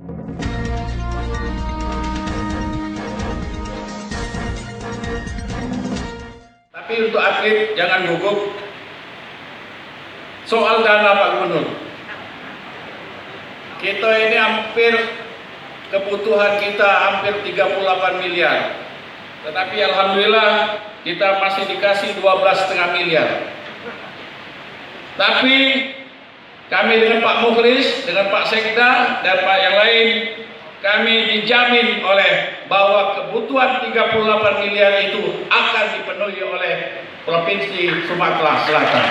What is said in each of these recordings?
Tapi untuk atlet jangan gugup. Soal dana Pak Gubernur, kita ini hampir kebutuhan kita hampir 38 miliar. Tetapi alhamdulillah kita masih dikasih 12,5 miliar. Tapi kami dengan Pak Mukhlis, dengan Pak Sekda dan Pak yang lain, kami dijamin oleh bahwa kebutuhan 38 miliar itu akan dipenuhi oleh Provinsi Sumatera Selatan.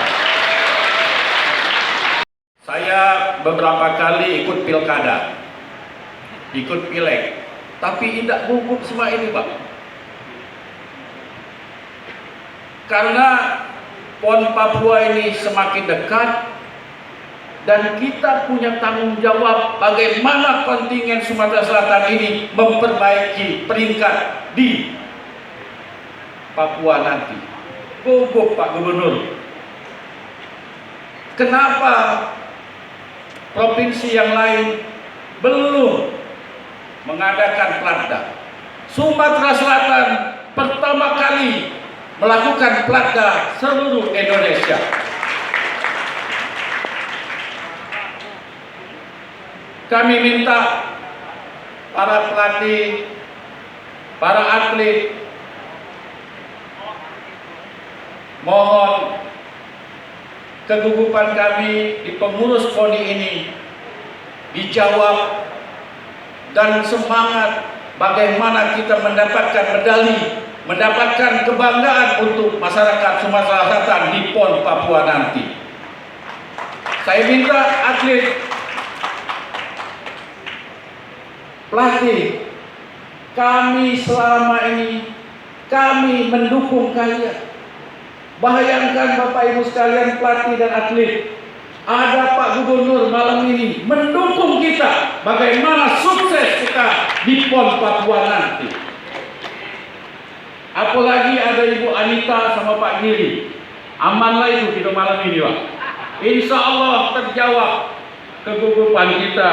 Saya beberapa kali ikut pilkada, ikut pileg, tapi tidak gugup semua ini, Pak. Karena PON Papua ini semakin dekat dan kita punya tanggung jawab bagaimana kontingen Sumatera Selatan ini memperbaiki peringkat di Papua nanti. Gugup Pak Gubernur. Kenapa provinsi yang lain belum mengadakan Platda? Sumatera Selatan pertama kali melakukan Platda seluruh Indonesia. Kami minta para pelatih, para atlet, mohon kegugupan kami di pengurus KONI ini dijawab dan semangat bagaimana kita mendapatkan medali, mendapatkan kebanggaan untuk masyarakat Sumatera Selatan di PON Papua nanti. Saya minta atlet, pelatih, kami selama ini kami mendukung kalian. Bayangkan Bapak Ibu sekalian, pelatih dan atlet, ada Pak Gubernur malam ini mendukung kita bagaimana sukses kita di PON Papua nanti. Apalagi ada Ibu Anita sama Pak Giri, amanlah itu kita malam ini, Pak. Insya Allah terjawab kegugupan kita.